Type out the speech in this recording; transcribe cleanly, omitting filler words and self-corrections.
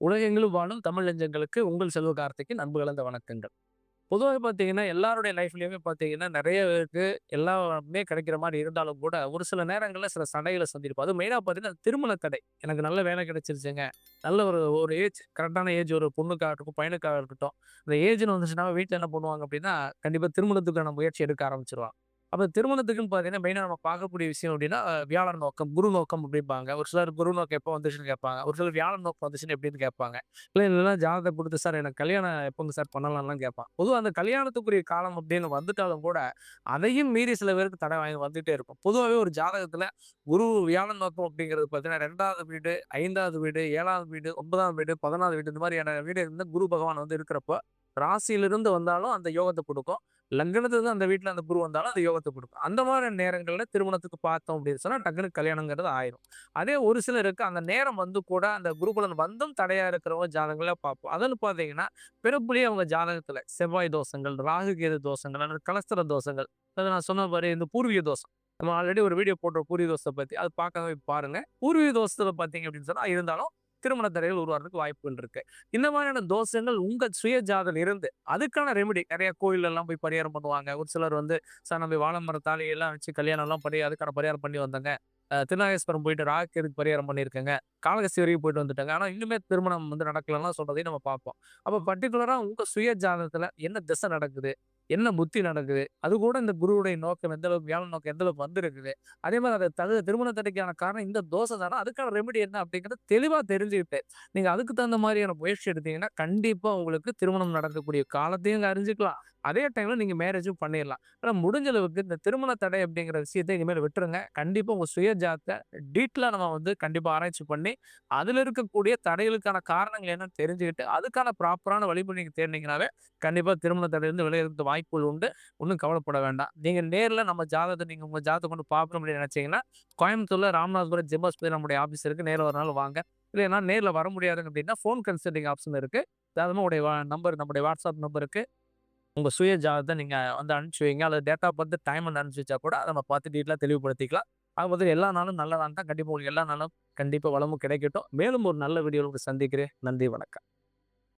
உலகெங்கிலும் வாழும் தமிழ் நெஞ்சங்களுக்கு உங்கள் செல்வ கார்த்திக்கின் அன்பு கலந்த வணக்கங்கள். பொதுவாவே பார்த்தீங்கன்னா, எல்லாருடைய லைஃப்லயுமே பார்த்தீங்கன்னா, நெறைய பேருக்கு எல்லாமே கிடைக்கிற மாரி இருந்தாலும் கூட, ஒரு சில நேரங்கள்ல சில தடைகள சந்திப்போம். அதுவும் மெயினா பார்த்தீங்கன்னா, திருமண தடை. எனக்கு நல்ல வேலை கிடைச்சிருச்சுங்க. நல்ல ஒரு ஒரு ஏஜ் கரெக்ட்டான ஏஜ் ஒரு பொண்ணுக்காகட்டும், பையனுக்காக இருக்கட்டும். இந்த ஏஜ்ன்னு வந்துச்சுன்னா வீட்ல என்ன பண்ணுவாங்க அப்டின்னா, கண்டிப்பா திருமணத்துக்கான முயற்சி எடுக்க ஆரம்பிச்சுருவாங்க. அப்ப திருமணத்துக்குன்னு பார்த்தீங்கன்னா, மெயினா நம்ம பார்க்கக்கூடிய விஷயம் அப்டின்னா, வியாழன் நோக்கம், குரு நோக்கம் அப்டிம்பாங்க. ஒரு சிலர் குரு நோக்கம் எப்போ வந்துச்சுன்னு கேட்பாங்க. ஒரு சிலர் வியாழன் நோக்கம் வந்துச்சுன்னு எப்டின்னு கேட்பாங்க. இல்ல ஜாதகம் குடுத்து, "சார் எனக்கு கல்யாணம் எப்போங்க சார் பண்ணலாம்லாம்?" கேட்பான். பொதுவா அந்த கல்யாணத்துக்குரிய காலம் அப்படின்னு வந்துட்டாலும் கூட, அதையும் மீறி சில பேருக்கு தடை வாங்கி வந்துட்டே இருக்கும். பொதுவாவே ஒரு ஜாதகத்துல குரு வியாழன் நோக்கம் அப்படிங்கிறது பார்த்தீங்கன்னா, 2வது வீடு, 5வது வீடு, 7வது வீடு, 9ஆம் வீடு, 11வது வீடு இந்த மாதிரியான வீடு இருந்தா குரு பகவான் வந்து இருக்கிறப்போ, ராசியிலிருந்து வந்தாலும் அந்த யோகத்த குடுக்கும். லக்னத்திலிருந்து அந்த வீட்ல அந்த குரு வந்தாலும் அந்த யோகத்த குடுக்கும். அந்த மாரி நேரங்கள்ல திருமணத்துக்கு பார்த்தோம் அப்படின்னு சொன்னா, டக்குனு கல்யாணங்கிறது ஆயிரும். அதே ஒரு சிலருக்கு அந்த நேரம் வந்து கூட அந்த குருபலன் வந்தும் தடையா இருக்கிறவங்க ஜாதகங்கள பார்ப்போம். அதுன்னு பார்த்தீங்கன்னா, பிறப்புலயே அவங்க ஜாதகத்துல செவ்வாய் தோஷங்கள், ராகு கேது தோஷங்கள், அல்லது கலஸ்திர தோஷங்கள். அத நான் சொன்ன மாரி இந்த பூர்வீக தோஷம். நம்ம ஆல்ரெடி ஒரு வீடியோ போட்டோம் பூர்வீக தோஷத்த பத்தி. அது பார்க்காம போய் பாருங்க. பூர்வீக தோஷத்துல பார்த்தீங்க அப்படின்னு சொன்னா, இருந்தாலும் திருமண தடைகள் உருவாறதுக்கு வாய்ப்புகள் இருக்கு. இந்த மாதிரியான தோஷங்கள் உங்க சுய ஜாதகம் இருந்து, அதுக்கான ரெமெடி நெறைய கோயில்லலாம் போய் பரிகாரம் பண்ணுவாங்க. ஒரு சிலர் வந்து சார் நம்ம வாழ மர தாலி எல்லாம் வச்சு கல்யாணம்லாம் பண்ணி அதுக்கான பரிகாரம் பண்ணி வந்தேங்க. திருநாகேஸ்வரம் போயிட்டு ராகுகேதுக்கு பரிகாரம் பண்ணியிருக்கேங்க. காளகஸ்தி வரைக்கும் போயிட்டு வந்துட்டேங்க. ஆனா இன்னுமே திருமணம் வந்து நடக்கலன்லாம் சொல்றதையும் நம்ம பார்ப்போம். அப்ப பர்ட்டிகுலரா உங்க சுய ஜாதகத்துல என்ன திசை நடக்குது? என்ன புத்தி நடக்குது? அதுகூட இந்த குருவுடைய நோக்கம் எந்த அளவுக்கு வியாழன் நோக்கம் எந்த அளவுக்கு வந்திருக்குது? அதே மாரி அது திருமண தடைக்கான காரணம் இந்த தோசை தானா? அதுக்கான ரெமெடி என்ன அப்படிங்கிறத தெளிவா தெரிஞ்சுக்கிட்டு, நீங்க அதுக்கு தகுந்த மாரியான முயற்சி எடுத்தீங்கன்னா, கண்டிப்பா உங்களுக்கு திருமணம் நடக்கக்கூடிய காலத்தையும் இங்க அறிஞ்சுக்கலாம். அதே டைம்ல நீங்க மேரேஜும் பண்ணிறலாம். ஆனா முடிஞ்ச அளவுக்கு இந்த திருமண தடை அப்படிங்கிற விஷயத்த இனிமேல் விட்டுருங்க. கண்டிப்பா உங்க சுய ஜாதத்த டீட்டெயிலா நம்ம வந்து கண்டிப்பா ஆராய்ச்சி பண்ணி, அதுல இருக்கக்கூடிய தடைகளுக்கான காரணங்கள் என்னன்னு தெரிஞ்சுக்கிட்டு, அதுக்கான ப்ராப்பரான வழிமுறை நீங்க தேடுனீங்கனாவே, கண்டிப்பா திருமண தடையிலிருந்து விலகுறதுக்கு வாய்ப்புகள் உண்டு. ஒண்ணும் கவலைப்பட வேண்டாம். நீங்க நேர்ல நம்ம ஜாதகத்த நீங்க உங்க ஜாதகத்த கொண்டு பார்க்கணும் அப்படின்னு நினைச்சீங்கன்னா, கோயம்புத்தூர்ல ராமநாதபுரம் ஜெம் நம்முடைய ஆஃபீஸ் இருக்கு. நேர்ல ஒரு நாள் வாங்க. இல்லைன்னா நேர்ல வர முடியாதுங்க அப்படின்னா, ஃபோன் கன்சல்டிங் ஆப்ஷன் இருக்கு. தாராளமா உடைய நம்பர் நம்முடைய வாட்ஸ்அப் நம்பருக்கு உங்க சுய ஜாதகத்த நீங்க வந்து அனுப்பிச்சு வைங்க. அல்லது டேட் ஆஃப் பர்த், டைம் அனுப்பிச்சு வச்சா கூட, அத நம்ம பார்த்து டீட்டெயிலா தெளிவுபடுத்திக்கலாம். ஆக மொத்தம் எல்லா நாளும் நல்ல நாள் தான். கண்டிப்பா உங்களுக்கு எல்லா நாளும் கண்டிப்பா வளமும் கிடைக்கட்டும். மேலும் ஒரு நல்ல வீடியோல உங்கள சந்திக்கிறேன். நன்றி, வணக்கம்.